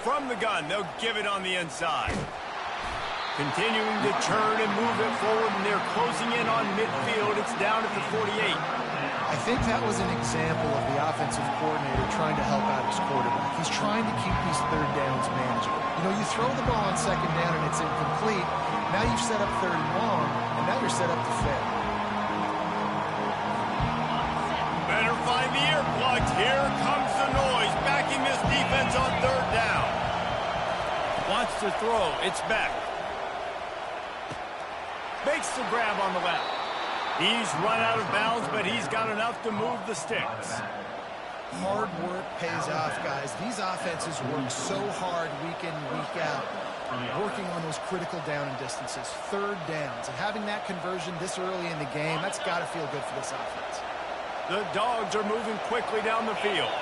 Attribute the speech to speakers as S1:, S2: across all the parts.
S1: From the gun, they'll give it on the inside. Continuing to turn and move it forward, and they're closing in on midfield. It's down at the 48.
S2: I think that was an example of the offensive coordinator trying to help out his quarterback. He's trying to keep these third downs manageable. You know, you throw the ball on second down and it's incomplete. Now you've set up third and long, and now you're set up to fail.
S1: Better find the earplugs. Here comes the noise, backing this defense on third down. Wants to throw. It's back. Makes the grab on the left. He's run out of bounds, but he's got enough to move the sticks.
S2: Hard work pays off, guys. These offenses work so hard week in and week out, working on those critical down and distances, third downs, and having that conversion this early in the game, that's got to feel good for this offense.
S1: The Dogs are moving quickly down the field.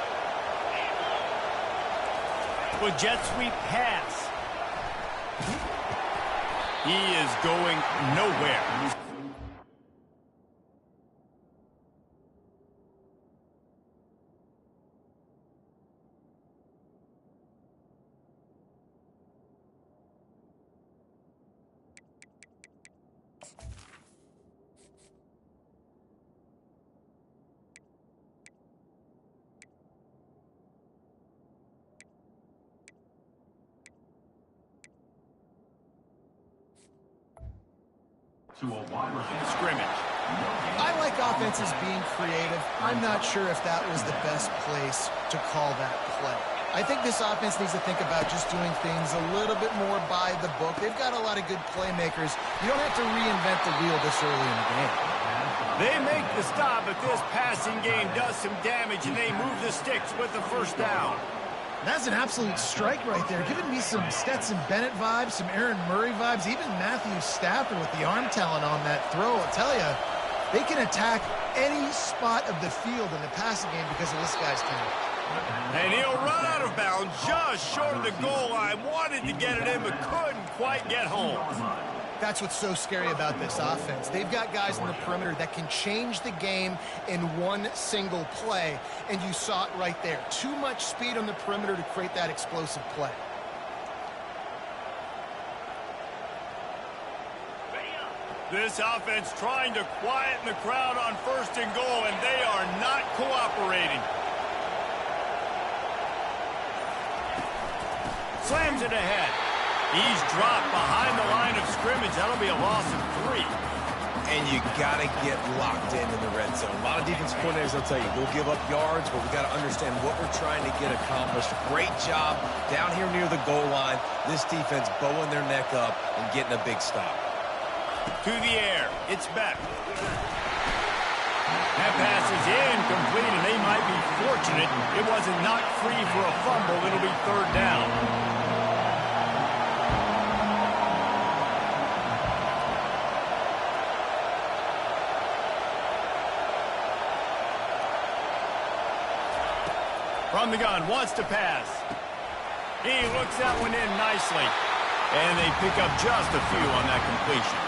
S1: With jet sweep pass. He is going nowhere. Scrimmage.
S2: I like offenses being creative. I'm not sure if that was the best place to call that play. I think this offense needs to think about just doing things a little bit more by the book. They've got a lot of good playmakers. You don't have to reinvent the wheel this early in the game.
S1: They make the stop, but this passing game does some damage, and they move the sticks with the first down.
S2: That's an absolute strike right there. Giving me some Stetson Bennett vibes, some Aaron Murray vibes, even Matthew Stafford with the arm talent on that throw. I'll tell you, they can attack any spot of the field in the passing game because of this guy's talent.
S1: And he'll run out of bounds just short of the goal line. Wanted to get it in, but couldn't quite get home.
S2: That's what's so scary about this offense. They've got guys in the perimeter that can change the game in one single play, and you saw it right there. Too much speed on the perimeter to create that explosive play.
S1: This offense trying to quieten the crowd on first and goal, and they are not cooperating. Slams it ahead. He's dropped behind the line of scrimmage. That'll be a loss of 3.
S3: And you got to get locked in the red zone. A lot of defense coordinators will tell you, we'll give up yards, but we got to understand what we're trying to get accomplished. Great job down here near the goal line. This defense bowing their neck up and getting a big stop.
S1: To the air. It's back. That pass is incomplete, and they might be fortunate it wasn't knocked free for a fumble. It'll be third down. From the gun, wants to pass. He looks that one in nicely. And they pick up just a few on that completion.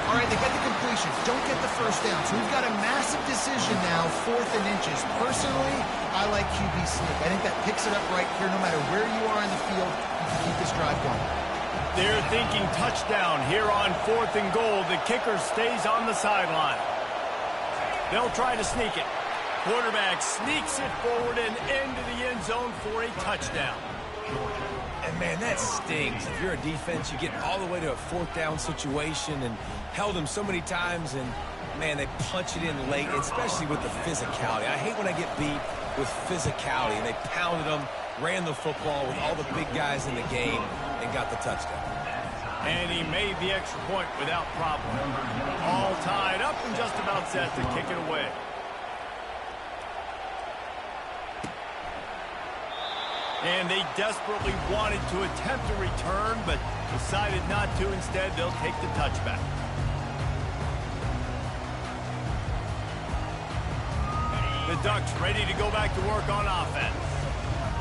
S2: All right, they get the completion. Don't get the first down. So we've got a massive decision now, 4th and inches. Personally, I like QB sneak. I think that picks it up right here. No matter where you are in the field, you can keep this drive going.
S1: They're thinking touchdown here on 4th and goal. The kicker stays on the sideline. They'll try to sneak it. Quarterback sneaks it forward and into the end zone for a touchdown.
S3: And, man, that stings. If you're a defense, you get all the way to a 4th down situation and held them so many times, and, man, they punch it in late, especially with the physicality. I hate when I get beat with physicality, and they pounded them, ran the football with all the big guys in the game, and got the touchdown.
S1: And he made the extra point without problem. All tied up and just about set to kick it away. And they desperately wanted to attempt a return, but decided not to. Instead, they'll take the touchback. The Ducks ready to go back to work on offense.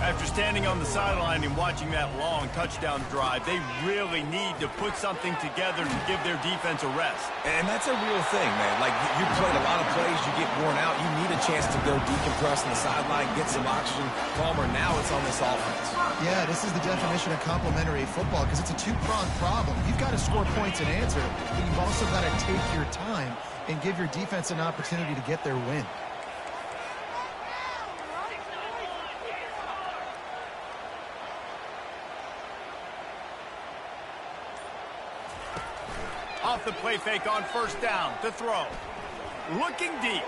S1: After standing on the sideline and watching that long touchdown drive, they really need to put something together to give their defense a rest.
S3: And that's a real thing, man. Like, you played a lot of plays, you get worn out. You need a chance to go decompress on the sideline, get some oxygen. Palmer, now it's on this offense.
S2: Yeah, this is the definition of complementary football because it's a two-pronged problem. You've got to score points and answer, but you've also got to take your time and give your defense an opportunity to get their win.
S1: Off the play fake on first down to throw. Looking deep.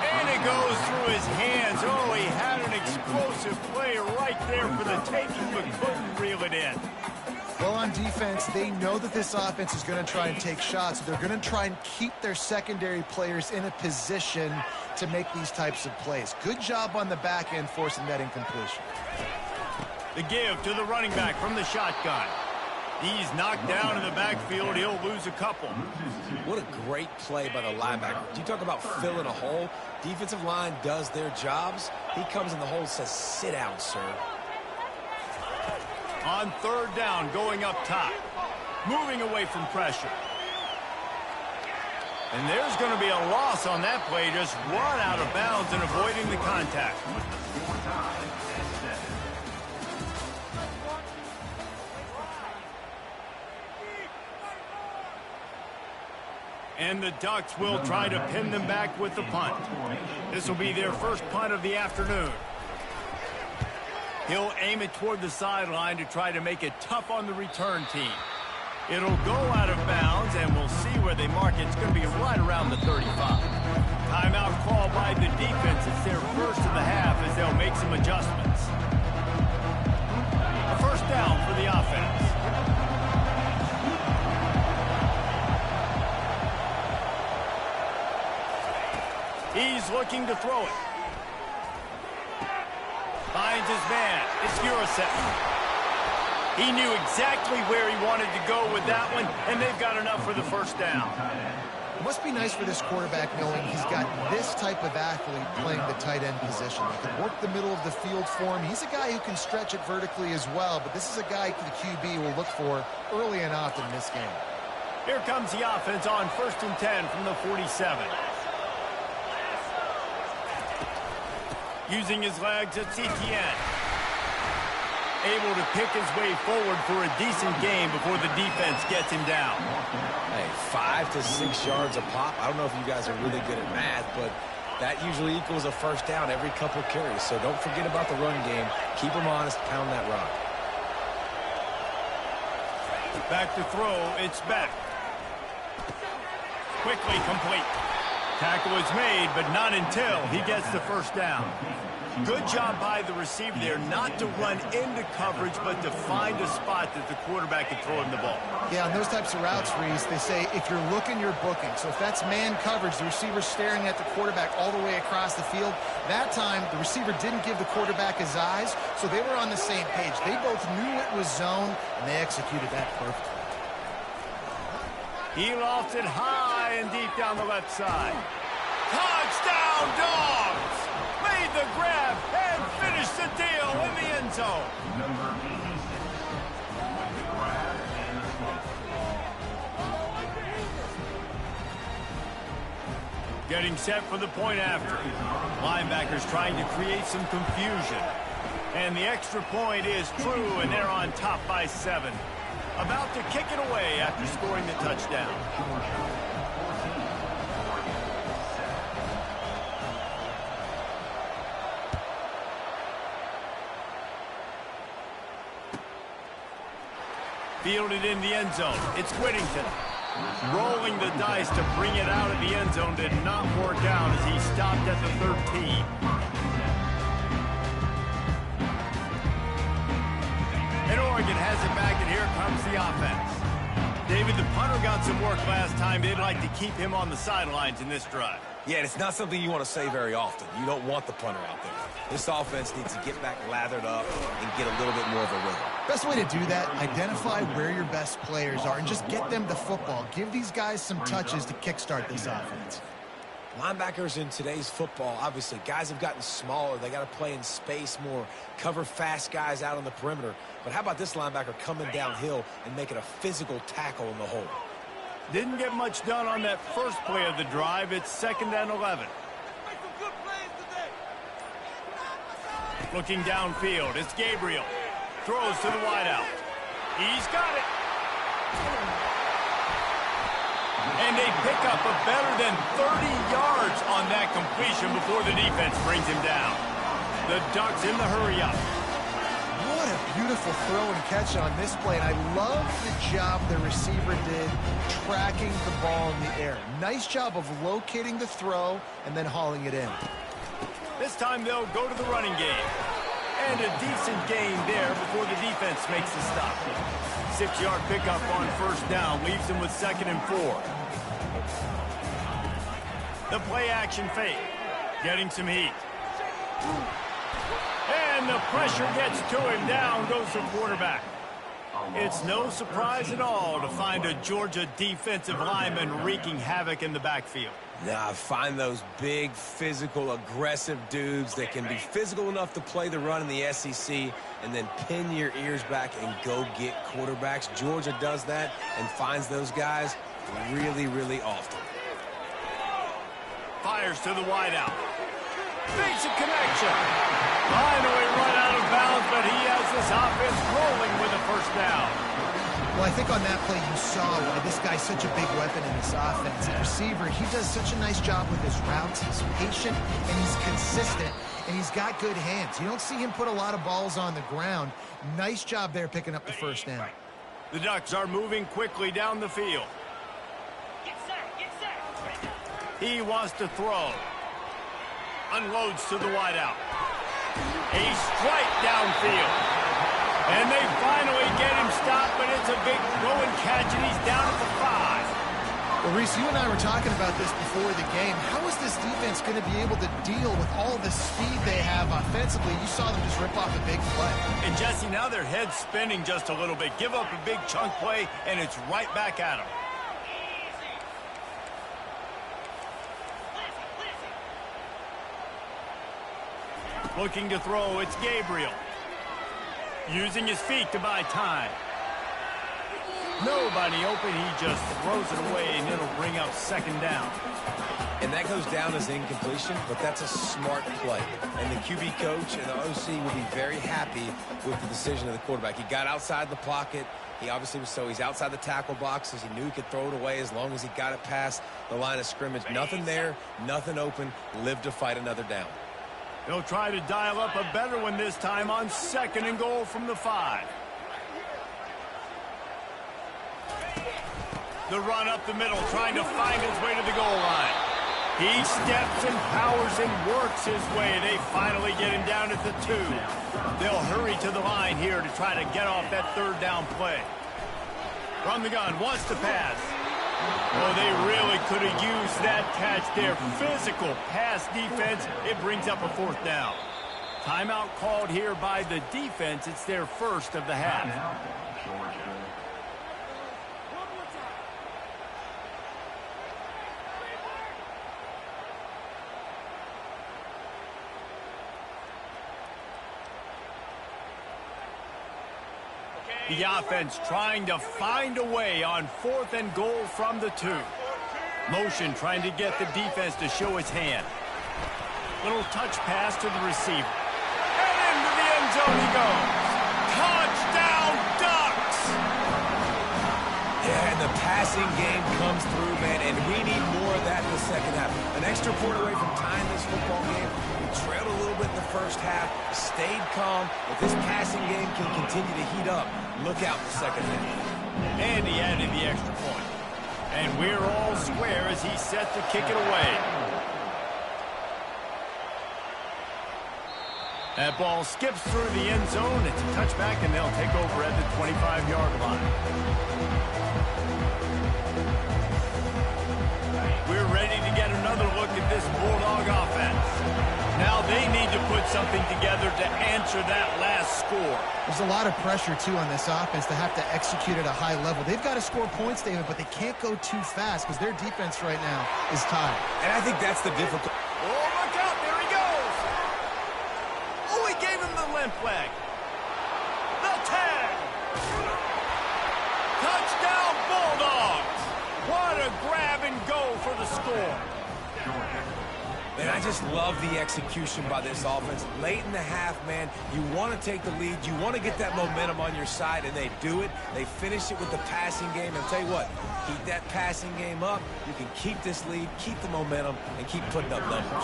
S1: And it goes through his hands. Oh, he had an explosive play right there for the taking, but couldn't reel it in.
S2: Well, on defense, they know that this offense is going to try and take shots. They're going to try and keep their secondary players in a position to make these types of plays. Good job on the back end forcing that incompletion.
S1: The give to the running back from the shotgun. He's knocked down in the backfield. He'll lose a couple.
S3: What a great play by the linebacker. You talk about filling a hole. Defensive line does their jobs. He comes in the hole and says, sit down, sir.
S1: On third down, going up top. Moving away from pressure. And there's going to be a loss on that play. Just run out of bounds and avoiding the contact. And the Ducks will try to pin them back with the punt. This will be their first punt of the afternoon. He'll aim it toward the sideline to try to make it tough on the return team. It'll go out of bounds, and we'll see where they mark it. It's going to be right around the 35. Timeout call by the defense. It's their first of the half as they'll make some adjustments. A first down for the offense. He's looking to throw it. Finds his man. It's Urasek. He knew exactly where he wanted to go with that one, and they've got enough for the first down.
S2: It must be nice for this quarterback knowing he's got this type of athlete playing the tight end position. He can work the middle of the field for him. He's a guy who can stretch it vertically as well, but this is a guy the QB will look for early and often in this game.
S1: Here comes the offense on 1st and 10 from the 47. Using his legs, it's Etienne. Able to pick his way forward for a decent game before the defense gets him down.
S3: Hey, 5 to 6 yards a pop. I don't know if you guys are really good at math, but that usually equals a first down every couple carries. So don't forget about the run game. Keep them honest, pound that rock.
S1: Back to throw, it's Beck. Quickly complete. Tackle is made, but not until he gets the first down. Good job by the receiver there not to run into coverage, but to find a spot that the quarterback can throw him the ball.
S2: Yeah, on those types of routes, Reese, they say if you're looking, you're booking. So if that's man coverage, the receiver's staring at the quarterback all the way across the field. That time, the receiver didn't give the quarterback his eyes, so they were on the same page. They both knew it was zone, and they executed that perfectly.
S1: He lofts it high and deep down the left side. Touchdown, Dogs! Made the grab and finished the deal in the end zone. Getting set for the point after. Linebackers trying to create some confusion. And the extra point is true, and they're on top by 7. About to kick it away after scoring the touchdown. Fielded in the end zone. It's Whittington. Rolling the dice to bring it out of the end zone did not work out as he stopped at the 13. And Oregon has it back, and here comes the offense. David, the punter got some work last time. They'd like to keep him on the sidelines in this drive.
S3: Yeah, and it's not something you want to say very often. You don't want the punter out there. This offense needs to get back lathered up and get a little bit more of a rhythm.
S2: Best way to do that, identify where your best players are and just get them the football. Give these guys some touches to kickstart this offense.
S3: Linebackers in today's football, obviously, guys have gotten smaller. They got to play in space more, cover fast guys out on the perimeter. But how about this linebacker coming downhill and making a physical tackle in the hole?
S1: Didn't get much done on that first play of the drive. It's 2nd and 11. Looking downfield, it's Gabriel. Throws to the wideout. He's got it. And they pick up a better than 30 yards on that completion before the defense brings him down. The Ducks in the hurry-up.
S2: What a beautiful throw and catch on this play. And I love the job the receiver did tracking the ball in the air. Nice job of locating the throw and then hauling it in.
S1: This time they'll go to the running game. And a decent gain there before the defense makes the stop. 6-yard pickup on 1st down leaves them with 2nd and 4. The play action fake. Getting some heat. And the pressure gets to him. Down goes the quarterback. It's no surprise at all to find a Georgia defensive lineman wreaking havoc in the backfield.
S3: Nah, find those big, physical, aggressive dudes that can be physical enough to play the run in the SEC and then pin your ears back and go get quarterbacks. Georgia does that and finds those guys really, really often.
S1: Fires to the wideout. Makes a connection. Finally run out of bounds, but he has this offense rolling with a 1st down.
S2: Well, I think on that play you saw why this guy's such a big weapon in this offense. The receiver, he does such a nice job with his routes. He's patient, and he's consistent, and he's got good hands. You don't see him put a lot of balls on the ground. Nice job there picking up the 1st down.
S1: The Ducks are moving quickly down the field. He wants to throw. Unloads to the wideout. A strike downfield. And they finally get him stopped, but it's a big throw and catch, and he's down at the 5.
S2: Well, Reese, you and I were talking about this before the game. How is this defense going to be able to deal with all the speed they have offensively? You saw them just rip off a big play.
S1: And, Jesse, now their head's spinning just a little bit. Give up a big chunk play, and it's right back at them. Looking to throw, it's Gabriel. Using his feet to buy time. Nobody open, he just throws it away, and it'll bring up 2nd down.
S3: And that goes down as incompletion, but that's a smart play. And the QB coach and the OC will be very happy with the decision of the quarterback. He got outside the pocket. He obviously was he's outside the tackle boxes. He knew he could throw it away as long as he got it past the line of scrimmage. Nothing there, nothing open, live to fight another down.
S1: They'll try to dial up a better one this time on 2nd and goal from the 5. The run up the middle, trying to find his way to the goal line. He steps and powers and works his way. They finally get him down at the 2. They'll hurry to the line here to try to get off that 3rd down play. From the gun, wants to pass. Well, they really could have used that catch there. Physical pass defense. It brings up a 4th down. Timeout called here by the defense. It's their 1st of the half. The offense trying to find a way on 4th and goal from the 2. Motion trying to get the defense to show its hand. Little touch pass to the receiver. And into the end zone he goes. Touchdown, Ducks!
S3: Yeah, and the passing game comes through, man, and we need more of that in the 2nd half. An extra point away from tying this football game. We trailed a little bit in the 1st half, stayed calm. If this passing game can continue to heat up, look out in the 2nd half.
S1: And he added the extra point. And we're all square as he's set to kick it away. That ball skips through the end zone. It's a touchback, and they'll take over at the 25-yard line. We're ready to get another look at this Bulldog offense. Now they need to put something together to answer answer that last score.
S2: There's a lot of pressure, too, on this offense to have to execute at a high level. They've got to score points, David, but they can't go too fast because their defense right now is tired.
S3: And I think that's the difficult.
S1: Oh, look out. There he goes. Oh, he gave him the limp leg. The tag. Touchdown, Bulldogs. What a grab and go for the score.
S3: Man, I just love the execution by this offense. Late in the half, man, you want to take the lead. You want to get that momentum on your side, and they do it. They finish it with the passing game. And tell you what, keep that passing game up. You can keep this lead, keep the momentum, and keep putting up numbers.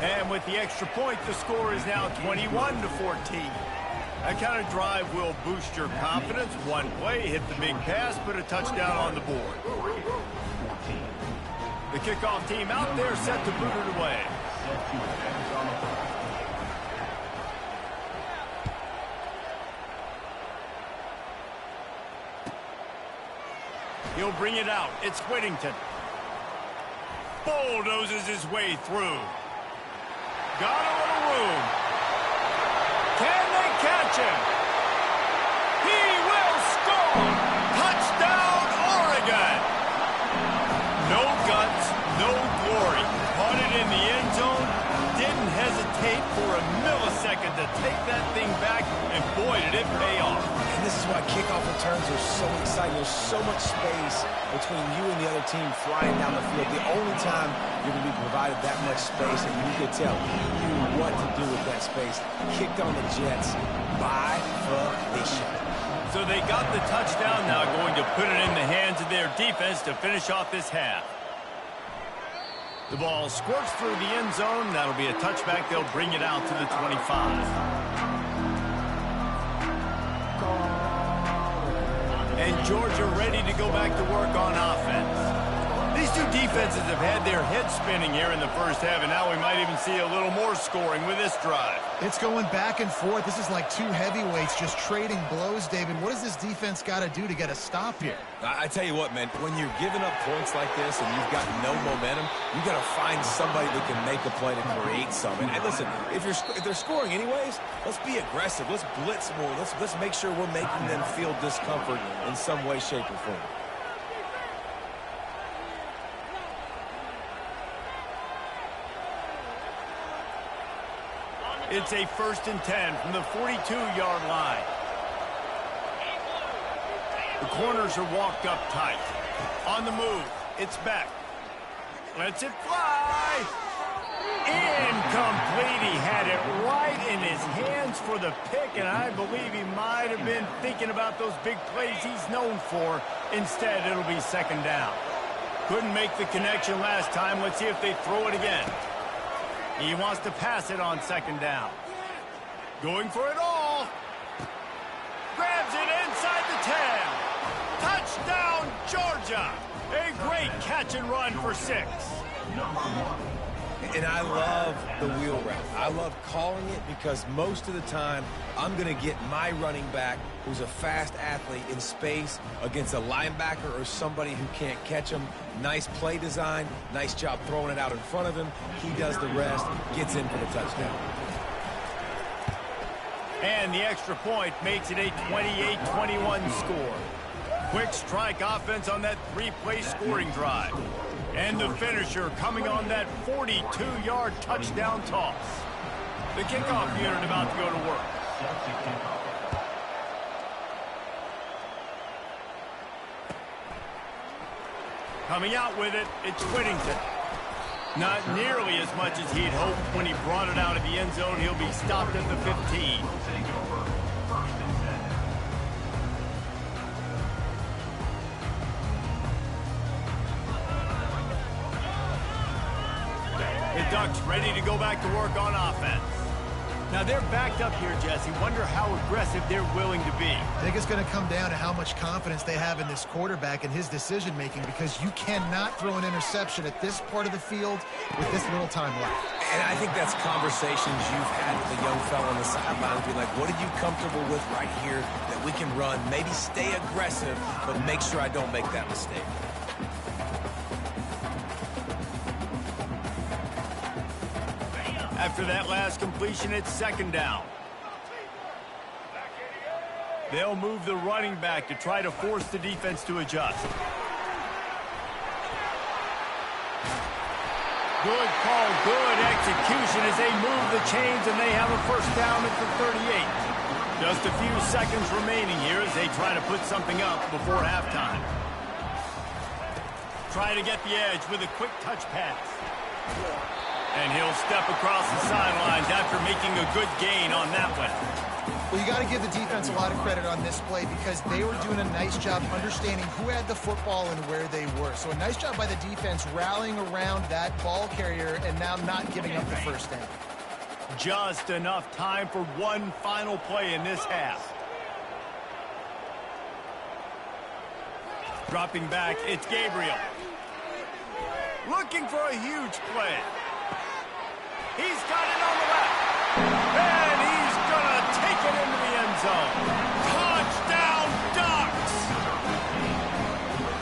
S1: And with the extra point, the score is now 21-14. That kind of drive will boost your confidence. One play, hit the big pass, put a touchdown on the board. The kickoff team out there set to boot it away. He'll bring it out. It's Whittington. Bulldozes his way through. Got a little room. Can they catch him? He will score! Touchdown, Oregon! No guts, no glory. Caught it in the end zone. Didn't hesitate for a millisecond to take that thing back, and boy, did it pay off.
S3: And this is why kickoff returns are so exciting. There's so much space between you and the other team flying down the field. The only time you're going to be provided that much space, and you could tell he knew what to do with that space. Kicked on the Jets by volition.
S1: So they got the touchdown, now going to put it in the hands of their defense to finish off this half. The ball squirts through the end zone. That'll be a touchback. They'll bring it out to the 25. And Georgia ready to go back to work on offense. These two defenses have had their heads spinning here in the first half, and now we might even see a little more scoring with this drive.
S2: It's going back and forth. This is like two heavyweights just trading blows, David. What does this defense got to do to get a stop here?
S3: I tell you what, man, when you're giving up points like this and you've got no momentum, you got to find somebody that can make a play to create something. And listen, if they're scoring anyways, let's be aggressive. Let's blitz more. Let's make sure we're making them feel discomfort in some way, shape, or form.
S1: It's a 1st and 10 from the 42-yard line. The corners are walked up tight. On the move, it's Beck. Lets it fly. Incomplete. He had it right in his hands for the pick, and I believe he might have been thinking about those big plays he's known for. Instead, it'll be 2nd down. Couldn't make the connection last time. Let's see if they throw it again. He wants to pass it on 2nd down. Going for it all. Grabs it inside the 10. Touchdown, Georgia. A great catch and run for 6.
S3: And I love the wheel route. I love calling it because most of the time I'm going to get my running back who's a fast athlete in space against a linebacker or somebody who can't catch him. Nice play design, nice job throwing it out in front of him. He does the rest, gets in for the touchdown.
S1: And the extra point makes it a 28-21 score. Quick strike offense on that 3-play scoring drive. And the finisher coming on that 42-yard touchdown toss. The kickoff unit about to go to work. Coming out with it, it's Whittington. Not nearly as much as he'd hoped when he brought it out of the end zone. He'll be stopped at the 15. The Ducks ready to go back to work on offense. Now they're backed up here, Jesse. Wonder how aggressive they're willing to be.
S2: I think it's going to come down to how much confidence they have in this quarterback and his decision-making, because you cannot throw an interception at this part of the field with this little time left.
S3: And I think that's conversations you've had with a young fella on the sideline. Be like, what are you comfortable with right here that we can run? Maybe stay aggressive, but make sure I don't make that mistake.
S1: After that last completion, it's second down. They'll move the running back to try to force the defense to adjust. Good call, good execution as they move the chains, and they have a first down at the 38. Just a few seconds remaining here as they try to put something up before halftime. Try to get the edge with a quick touch pass. And he'll step across the sidelines after making a good gain on that one.
S2: Well, you got to give the defense a lot of credit on this play because they were doing a nice job understanding who had the football and where they were. So a nice job by the defense rallying around that ball carrier and now not giving up the first down.
S1: Just enough time for one final play in this half. Dropping back, it's Gabriel. Looking for a huge play. He's got it on the left. And he's going to take it into the end zone. Touchdown, Ducks!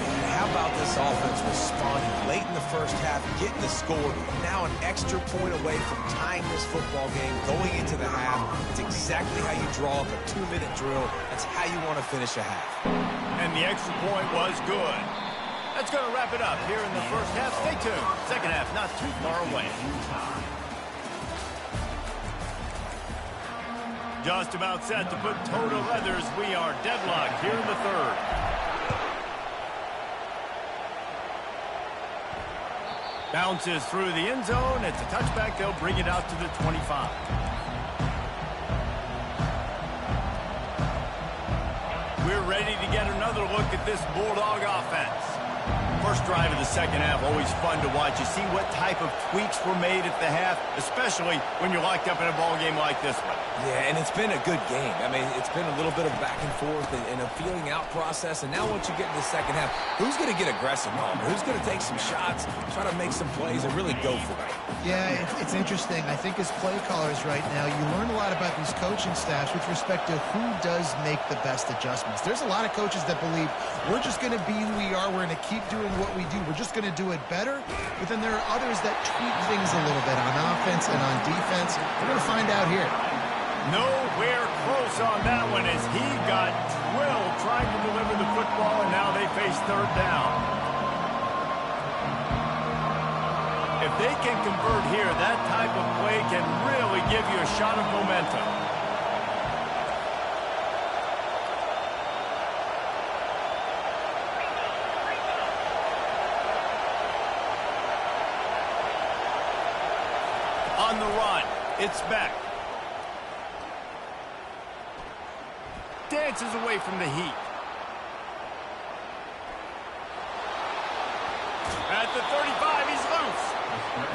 S3: And how about this offense responding late in the first half, getting the score, now an extra point away from tying this football game, going into the half. It's exactly how you draw up a 2-minute drill. That's how you want to finish a half.
S1: And the extra point was good. That's going to wrap it up here in the first half. Stay tuned. Second half not too far away. Just about set to put toe to leathers. We are deadlocked here in the third. Bounces through the end zone. It's a touchback. They'll bring it out to the 25. We're ready to get another look at this Bulldog offense. First drive of the second half, always fun to watch. You see what type of tweaks were made at the half, especially when you're locked up in a ball game like this one.
S3: Yeah, and it's been a good game. I mean, it's been a little bit of back and forth and a feeling out process. And now once you get in the second half, who's going to get aggressive on? Who's going to take some shots, try to make some plays, and really go for it?
S2: Yeah, it's interesting. I think as play callers right now, you learn a lot about these coaching staffs with respect to who does make the best adjustments. There's a lot of coaches that believe we're just going to be who we are. We're going to keep doing what we do. We're just going to do it better. But then there are others that tweak things a little bit on offense and on defense. We're going to find out here.
S1: Nowhere close on that one as he got drilled trying to deliver the football, and now they face third down. If they can convert here, that type of play can really give you a shot of momentum. On the run, it's Beck. Dances away from the heat. At the 35, he's loose.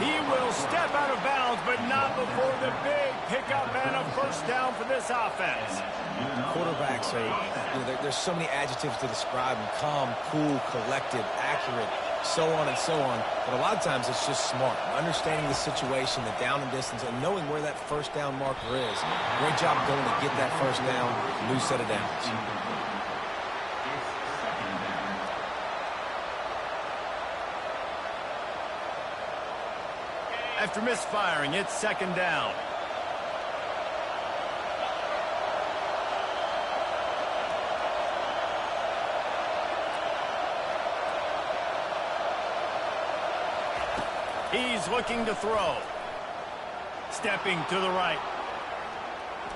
S1: He will step out of bounds, but not before the big pickup and a first down for this offense.
S3: Quarterbacks are, there's so many adjectives to describe them: calm, cool, collected, accurate, so on and so on. But a lot of times it's just smart, understanding the situation, the down and distance, and knowing where that first down marker is. Great job going to get that first down, new set of downs.
S1: After misfiring, it's second down. He's looking to throw. Stepping to the right.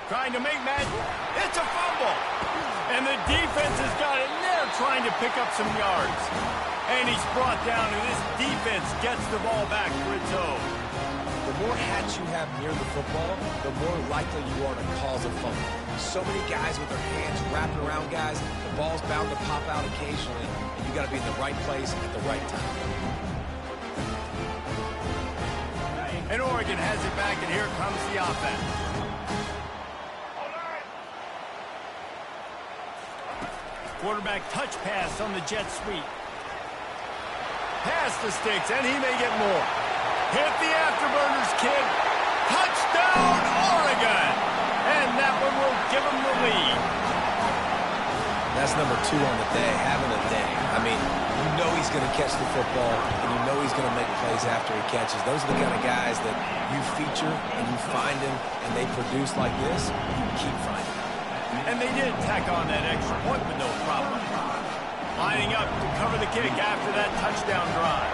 S1: Trying to make magic. It's a fumble. And the defense has got it in there trying to pick up some yards. And he's brought down, and this defense gets the ball back for its own.
S3: The more hats you have near the football, the more likely you are to cause a fumble. So many guys with their hands wrapping around guys, the ball's bound to pop out occasionally, and you got to be in the right place at the right time.
S1: And Oregon has it back, and here comes the offense. Quarterback touch pass on the jet sweep. Pass the sticks, and he may get more. Hit the afterburners, kid. Touchdown, Oregon! And that one will give them the lead.
S3: That's number 2 on the day, having a day. I mean, You know he's going to catch the football, and you know he's going to make plays after he catches. Those are the kind of guys that you feature and you find them, and they produce like this, you keep finding them.
S1: And they did tack on that extra point with no problem. Lining up to cover the kick after that touchdown drive.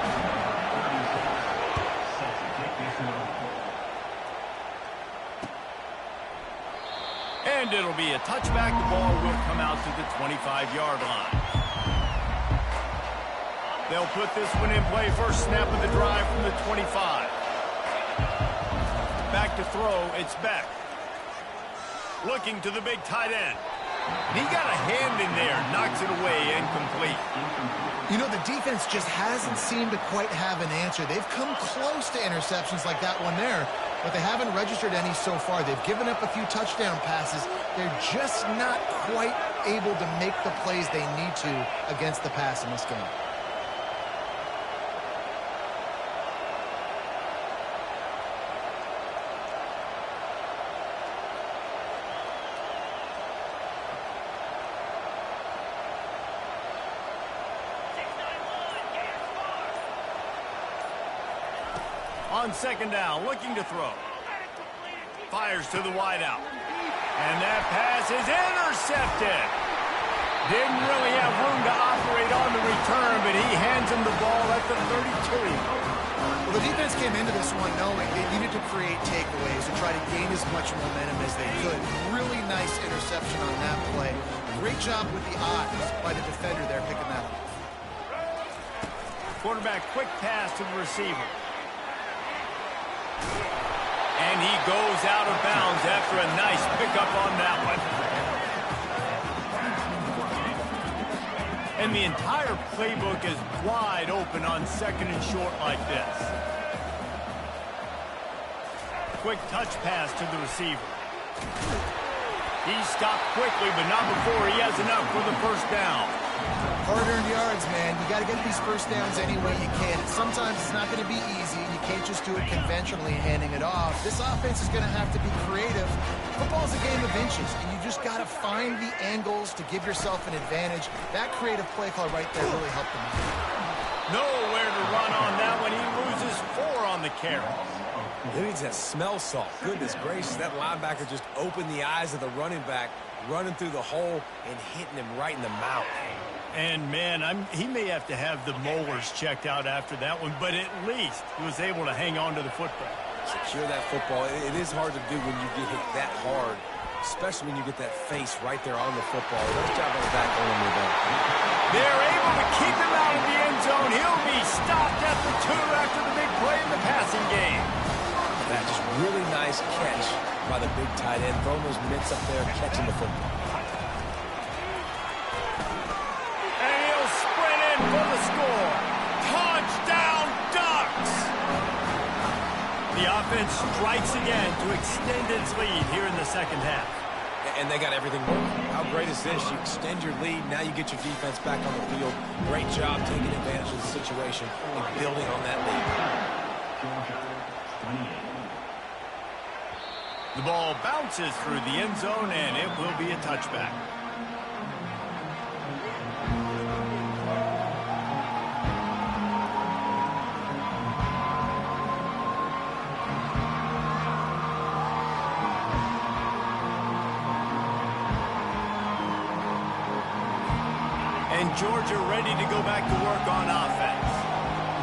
S1: And it'll be a touchback. The ball will come out to the 25-yard line. They'll put this one in play. First snap of the drive from the 25. Back to throw. It's Beck. Looking to the big tight end. And he got a hand in there. Knocks it away, incomplete.
S2: You know, the defense just hasn't seemed to quite have an answer. They've come close to interceptions like that one there, but they haven't registered any so far. They've given up a few touchdown passes. They're just not quite able to make the plays they need to against the pass in this game.
S1: On second down, looking to throw. Fires to the wideout. And that pass is intercepted. Didn't really have room to operate on the return, but he hands him the ball at the 32.
S2: Well, the defense came into this one knowing they needed to create takeaways to try to gain as much momentum as they could. Really nice interception on that play. Great job with the eyes by the defender there picking that up.
S1: Quarterback quick pass to the receiver. And he goes out of bounds after a nice pickup on that one. And the entire playbook is wide open on second and short like this. Quick touch pass to the receiver. He stopped quickly, but not before he has enough for the first down.
S2: Hard-earned yards, man. You got to get these first downs any way you can. Sometimes it's not going to be easy. You can't just do it conventionally, handing it off. This offense is going to have to be creative. Football's a game of inches, and you just got to find the angles to give yourself an advantage. That creative play call right there really helped them out.
S1: Nowhere to run on that one. He loses 4 on the carry.
S3: He needs that smell salt. Goodness gracious, that linebacker just opened the eyes of the running back, running through the hole and hitting him right in the mouth.
S1: And, man, he may have to have the molars checked out after that one, but at least he was able to hang on to the football.
S3: Secure that football. It is hard to do when you get hit that hard, especially when you get that face right there on the football. Nice job on the back on him with that.
S1: They're able to keep him out of the end zone. He'll be stopped at the 2 after the big play in the passing game.
S3: That just really nice catch by the big tight end. Throwing those mitts up there, catching the football.
S1: And he'll sprint in for the score. Touchdown, Ducks! The offense strikes again to extend its lead here in the second half.
S3: And they got everything working. How great is this? You extend your lead, now you get your defense back on the field. Great job taking advantage of the situation and building on that lead.
S1: The ball bounces through the end zone, and it will be a touchback. And Georgia ready to go back to work on offense.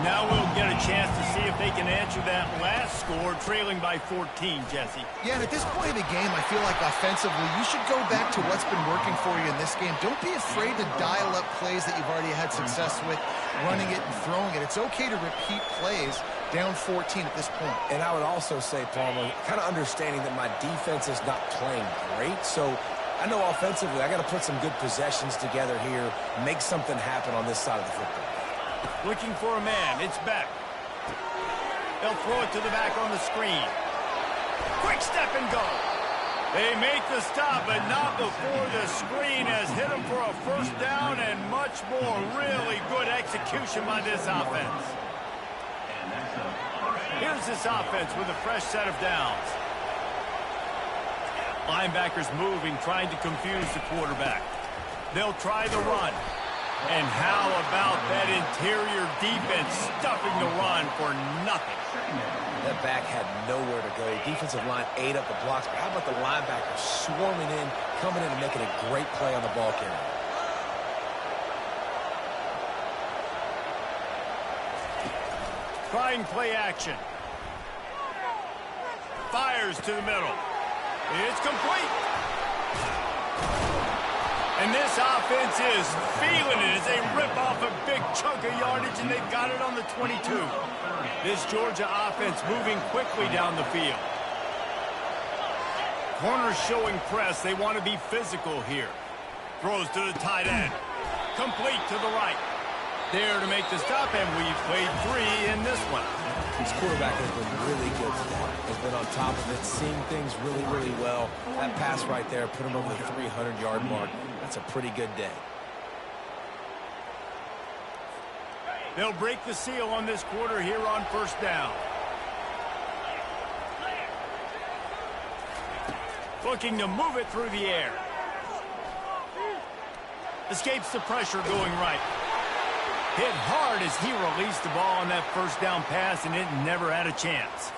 S1: Now we'll get a chance to see if they can answer that last score, trailing by 14, Jesse.
S2: Yeah, and at this point of the game, I feel like offensively, you should go back to what's been working for you in this game. Don't be afraid to dial up plays that you've already had success with, running it and throwing it. It's okay to repeat plays down 14 at this point.
S3: And I would also say, Palmer, kind of understanding that my defense is not playing great, so I know offensively I got to put some good possessions together here, make something happen on this side of the football.
S1: Looking for a man. It's Beck. They'll throw it to the back on the screen. Quick step and go. They make the stop, but not before the screen has hit them for a first down and much more. Really good execution by this offense. Here's this offense with a fresh set of downs. Linebackers moving, trying to confuse the quarterback. They'll try the run. And how about that interior defense stuffing the run for nothing?
S3: That back had nowhere to go. Defensive line ate up the blocks, but how about the linebacker swarming in, coming in and making a great play on the ball carrier?
S1: Trying play action. Fires to the middle. It's complete. And this offense is feeling it as they rip off a big chunk of yardage, and they've got it on the 22. This Georgia offense moving quickly down the field. Corners showing press. They want to be physical here. Throws to the tight end. Complete to the right. There to make the stop, and we've played 3 in this one.
S3: His quarterback has been really good today. Has been on top of it, seeing things really, really well. That pass right there put him over the 300-yard mark. That's a pretty good day.
S1: They'll break the seal on this quarter here on first down. Looking to move it through the air. Escapes the pressure going right. Hit hard as he released the ball on that first down pass, and it never had a chance.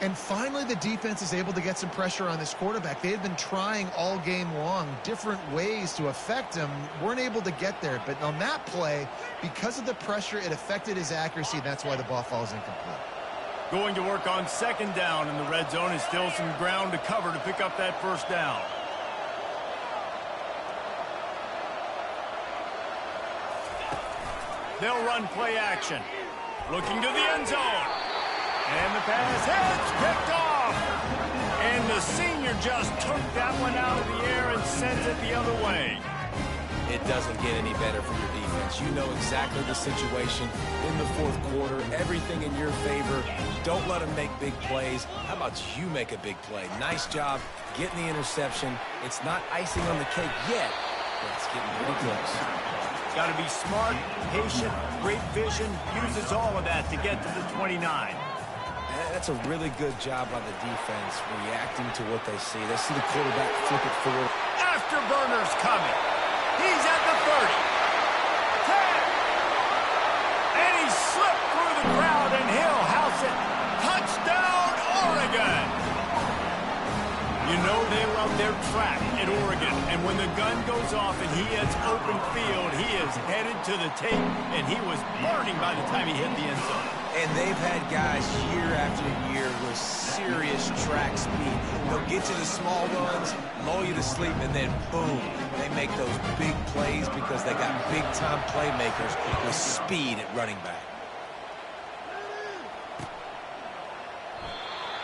S2: And finally, the defense is able to get some pressure on this quarterback. They had been trying all game long different ways to affect him. Weren't able to get there. But on that play, because of the pressure, it affected his accuracy. That's why the ball falls incomplete.
S1: Going to work on second down in the red zone. Is still some ground to cover to pick up that first down. They'll run play action. Looking to the end zone. And the pass is picked off. And the senior just took that one out of the air and sent it the other way.
S3: It doesn't get any better for your defense. You know exactly the situation in the fourth quarter. Everything in your favor. Don't let them make big plays. How about you make a big play? Nice job getting the interception. It's not icing on the cake yet, but it's getting pretty close.
S1: Got to be smart, patient, great vision. Uses all of that to get to the 29.
S3: That's a really good job by the defense, reacting to what they see. They see the quarterback flip it forward.
S1: Afterburner's coming. He's at the 30. 10. And he slipped through the crowd, and he'll house it. Touchdown, Oregon. You know they love their track at Oregon. And when the gun goes off and he hits open field, he is headed to the tape, and he was burning by the time he hit the end zone.
S3: And they've had guys year after year with serious track speed. They'll get you the small runs, lull you to sleep, and then boom, they make those big plays because they got big-time playmakers with speed at running back.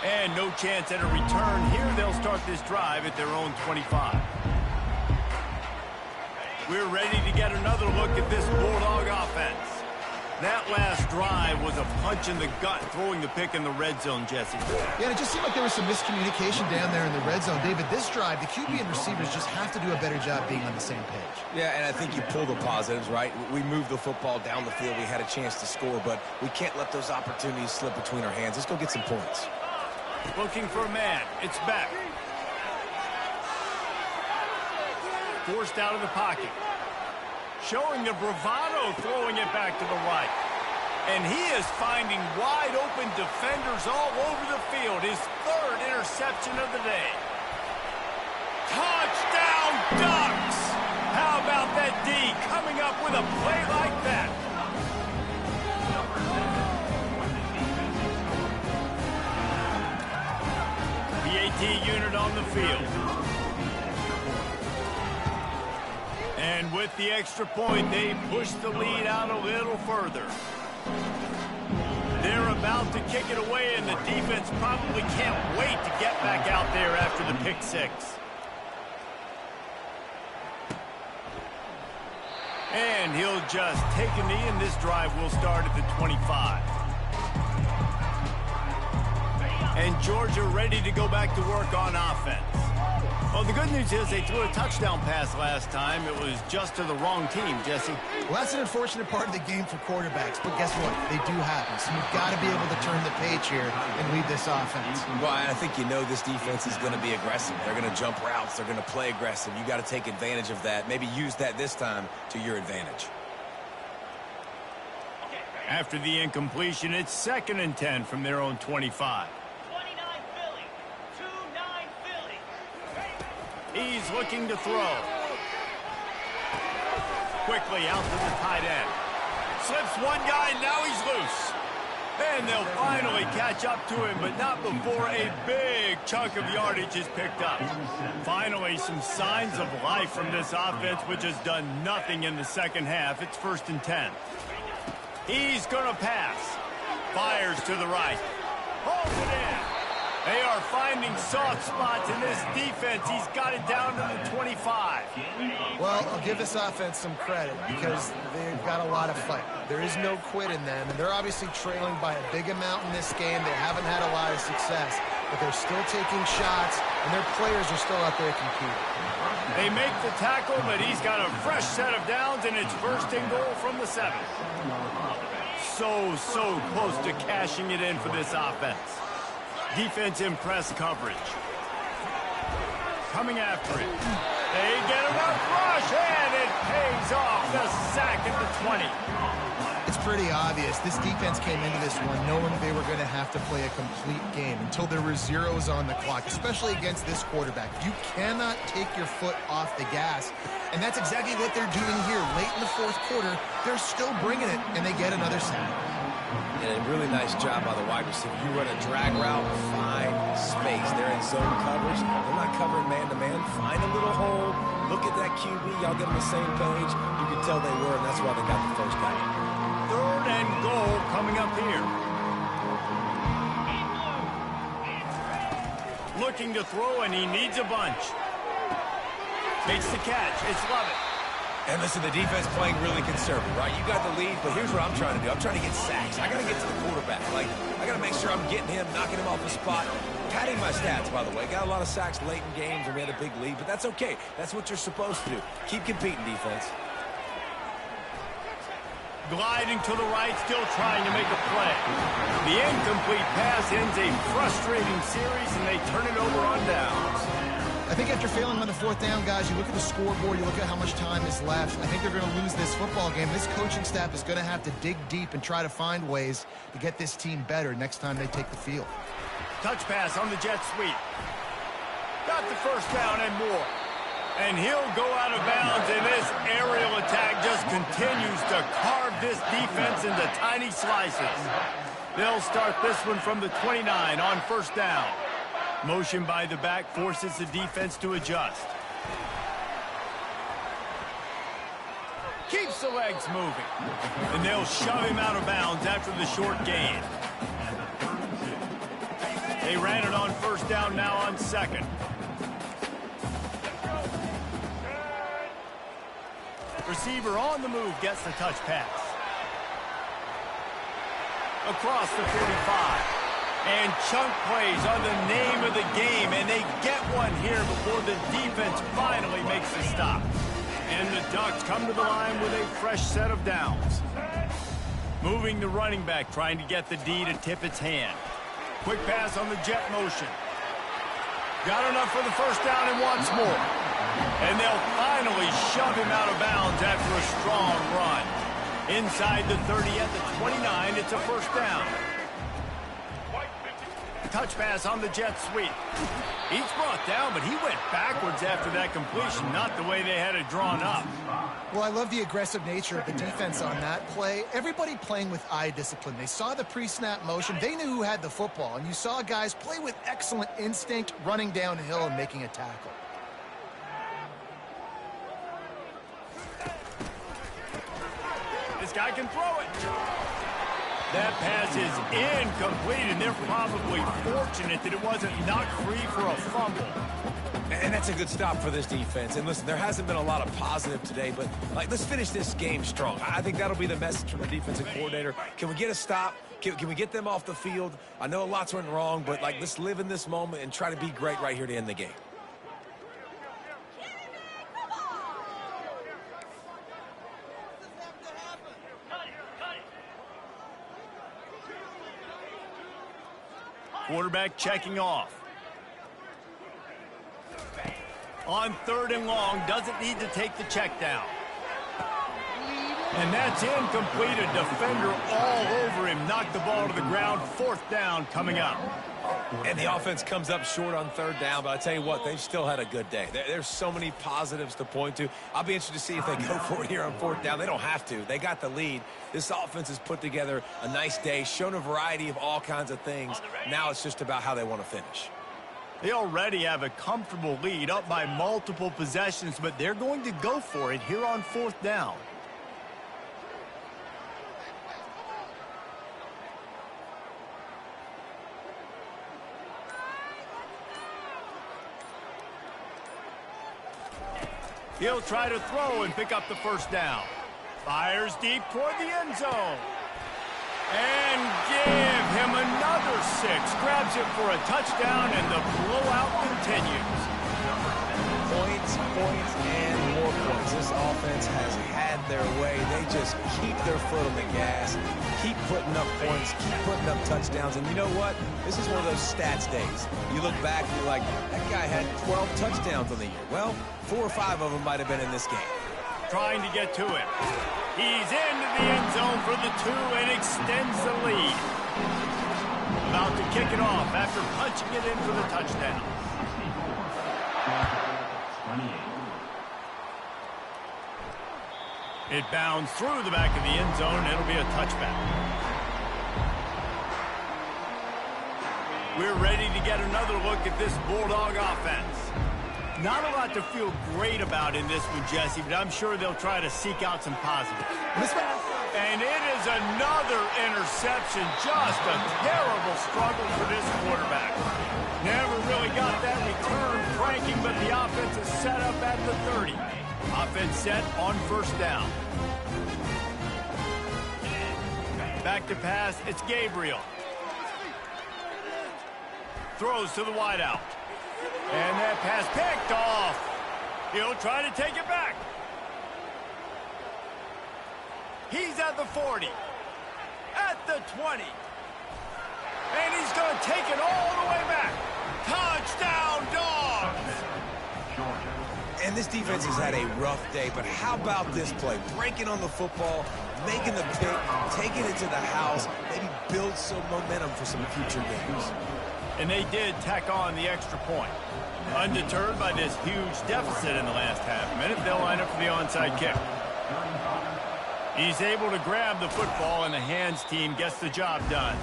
S1: And no chance at a return here. They'll start this drive at their own 25. We're ready to get another look at this Bulldog offense. That last drive was a punch in the gut, throwing the pick in the red zone, Jesse.
S2: Yeah, and it just seemed like there was some miscommunication down there in the red zone. David, this drive, the QB and receivers just have to do a better job being on the same page.
S3: Yeah, and I think you pull the positives, right? We moved the football down the field. We had a chance to score, but we can't let those opportunities slip between our hands. Let's go get some points.
S1: Looking for a man. It's back. Forced out of the pocket. Showing the bravado, throwing it back to the right. And he is finding wide open defenders all over the field. His third interception of the day. Touchdown, Ducks! How about that D coming up with a play like that? PAT unit on the field. And with the extra point, they push the lead out a little further. They're about to kick it away, and the defense probably can't wait to get back out there after the pick six. And he'll just take a knee, and this drive will start at the 25. And Georgia ready to go back to work on offense. Well, the good news is they threw a touchdown pass last time. It was just to the wrong team, Jesse.
S2: Well, that's an unfortunate part of the game for quarterbacks, but guess what? They do happen. So you've got to be able to turn the page here and lead this offense.
S3: Well, I think you know this defense is going to be aggressive. They're going to jump routes. They're going to play aggressive. You got to take advantage of that. Maybe use that this time to your advantage.
S1: After the incompletion, it's 2nd and 10 from their own 25.
S4: 29 Philly. 2-9 Philly.
S1: He's looking to throw. Quickly out to the tight end. Slips one guy, now he's loose. And they'll finally catch up to him, but not before a big chunk of yardage is picked up. Finally, some signs of life from this offense, which has done nothing in the second half. It's 1st and 10. He's going to pass. Fires to the right. Holds it in. They are finding soft spots in this defense. He's got it down to the 25.
S2: Well, I'll give this offense some credit because they've got a lot of fight. There is no quit in them, and they're obviously trailing by a big amount in this game. They haven't had a lot of success, but they're still taking shots, and their players are still out there competing.
S1: They make the tackle, but he's got a fresh set of downs, and it's 1st and goal from the 7. So close to cashing it in for this offense. Defense in press coverage. Coming after it. They get a rough rush, and it pays off. The sack at the 20.
S2: It's pretty obvious. This defense came into this one knowing they were going to have to play a complete game until there were zeros on the clock, especially against this quarterback. You cannot take your foot off the gas, and that's exactly what they're doing here. Late in the 4th quarter, they're still bringing it, and they get another sack.
S3: And a really nice job by the wide receiver. You run a drag route, find space. They're in zone coverage. They're not covering man-to-man. Find a little hole. Look at that QB. Y'all get on the same page. You can tell they were, and that's why they got the first down.
S1: 3rd and goal coming up here. Looking to throw, and he needs a bunch. Makes the catch. It's Lovett.
S3: And listen, the defense playing really conservative, right? You got the lead, but here's what I'm trying to do. I'm trying to get sacks. I got to get to the quarterback. Like, I got to make sure I'm getting him, knocking him off the spot. Padding my stats, by the way. Got a lot of sacks late in games, and we had a big lead, but that's okay. That's what you're supposed to do. Keep competing, defense.
S1: Gliding to the right, still trying to make a play. The incomplete pass ends a frustrating series, and they turn it over on downs.
S2: I think after failing on the 4th down, guys, you look at the scoreboard, you look at how much time is left. I think they're going to lose this football game. This coaching staff is going to have to dig deep and try to find ways to get this team better next time they take the field.
S1: Touch pass on the jet sweep. Got the 1st down and more. And he'll go out of bounds, and this aerial attack just continues to carve this defense into tiny slices. They'll start this one from the 29 on 1st down. Motion by the back forces the defense to adjust. Keeps the legs moving. And they'll shove him out of bounds after the short gain. They ran it on 1st down, now on 2nd. Receiver on the move gets the touch pass. Across the 45. And chunk plays on the name of the game, and they get one here before the defense finally makes the stop. And the Ducks come to the line with a fresh set of downs. Moving the running back, trying to get the D to tip its hand. Quick pass on the jet motion. Got enough for the 1st down and wants more. And they'll finally shove him out of bounds after a strong run. Inside the 30 at the 29, it's a 1st down. Touch pass on the jet sweep. He's brought down, but he went backwards after that completion, not the way they had it drawn up.
S2: Well, I love the aggressive nature of the defense on that play. Everybody playing with eye discipline. They saw the pre-snap motion. They knew who had the football, and you saw guys play with excellent instinct, running downhill and making a tackle.
S1: This guy can throw it. That pass is incomplete, and they're probably fortunate that it wasn't knocked free for a fumble.
S3: And that's a good stop for this defense. And listen, there hasn't been a lot of positive today, but let's finish this game strong. I think that'll be the message from the defensive coordinator. Can we get a stop? Can we get them off the field? I know lots went wrong, but let's live in this moment and try to be great right here to end the game.
S1: Quarterback checking off. On 3rd and long, doesn't need to take the check down. And that's incomplete. A defender all over him. Knocked the ball to the ground. 4th down coming up.
S3: And the offense comes up short on 3rd down, but I tell you what, they've still had a good day. There's so many positives to point to. I'll be interested to see if they go for it here on 4th down. They don't have to. They got the lead. This offense has put together a nice day, shown a variety of all kinds of things. Now it's just about how they want to finish.
S1: They already have a comfortable lead, up by multiple possessions, but they're going to go for it here on 4th down. He'll try to throw and pick up the 1st down. Fires deep toward the end zone. And give him another 6. Grabs it for a touchdown, and the blowout continues.
S3: Points, and more points. This offense has had their way. They just keep their foot on the gas, keep putting up points, keep putting up touchdowns. And you know what? This is one of those stats days. You look back and you're like, that guy had 12 touchdowns on the year. Well, 4 or 5 of them might have been in this game.
S1: Trying to get to it. He's into the end zone for the 2 and extends the lead. About to kick it off after punching it in for the touchdown. It bounds through the back of the end zone. It'll be a touchback. We're ready to get another look at this Bulldog offense. Not a lot to feel great about in this one, Jesse, but I'm sure they'll try to seek out some positives. And it is another interception. Just a terrible struggle for this quarterback. Never really got that return cranking, but the offense is set up at the 30. Offense set on 1st down. Back to pass, it's Gabriel. Throws to the wideout. And that pass picked off. He'll try to take it back. He's at the 40. At the 20. And he's going to take it all the way back. Touchdown, Dogs!
S3: And this defense has had a rough day, but how about this play? Breaking on the football, making the pick, taking it to the house, maybe build some momentum for some future games.
S1: And they did tack on the extra point. Undeterred by this huge deficit in the last half minute, they'll line up for the onside kick. He's able to grab the football, and the hands team gets the job done.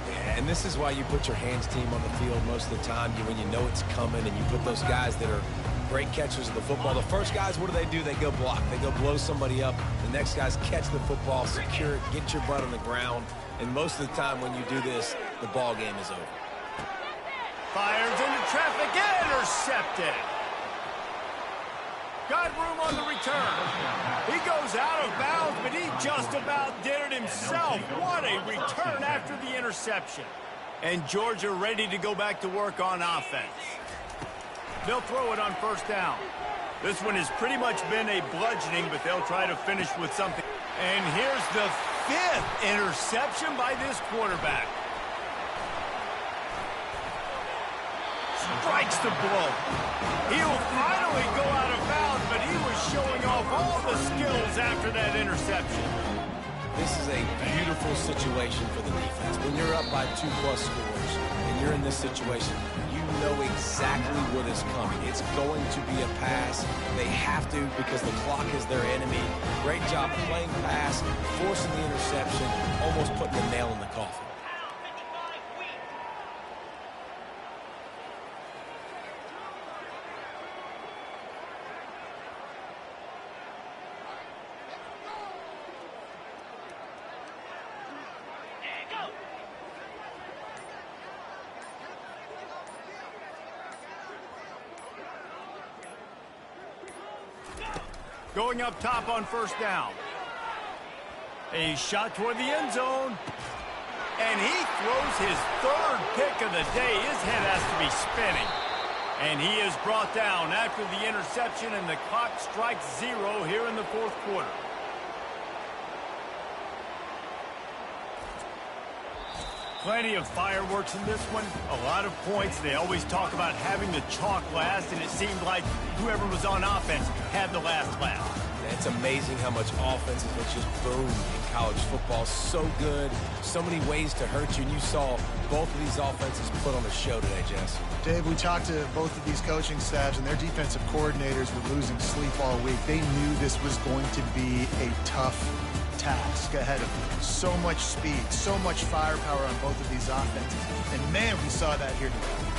S3: Yeah, and this is why you put your hands team on the field most of the time, when you know it's coming, and you put those guys that are great catchers of the football. The first guys, what do? They go block. They go blow somebody up. The next guys catch the football, secure it, get your butt on the ground. And most of the time when you do this, the ball game is over.
S1: Fires into traffic, intercepted. Got room on the return. He goes out of bounds, but he just about did it himself. What a return after the interception. And Georgia ready to go back to work on offense. They'll throw it on 1st down. This one has pretty much been a bludgeoning, but they'll try to finish with something. And here's the 5th interception by this quarterback. Strikes the blow. He'll finally go out of bounds, but he was showing off all the skills after that interception.
S3: This is a beautiful situation for the defense. When you're up by 2+ scores and you're in this situation, you know exactly what is coming. It's going to be a pass. They have to because the clock is their enemy. Great job playing pass, forcing the interception, almost putting the nail in the coffin.
S1: Going up top on 1st down. A shot toward the end zone. And he throws his 3rd pick of the day. His head has to be spinning. And he is brought down after the interception, and the clock strikes 0 here in the 4th quarter. Plenty of fireworks in this one. A lot of points. They always talk about having the chalk last, and it seemed like whoever was on offense had the last laugh.
S3: It's amazing how much offense has just boomed in college football. So good, so many ways to hurt you, and you saw both of these offenses put on a show today, Jess.
S2: Dave, we talked to both of these coaching staffs, and their defensive coordinators were losing sleep all week. They knew this was going to be a tough task ahead of them. So much speed, so much firepower on both of these offenses. And, man, we saw that here today.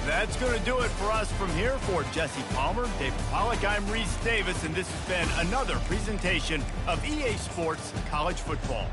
S1: That's going to do it for us from here. For Jesse Palmer, David Pollack, I'm Reese Davis, and this has been another presentation of EA Sports College Football.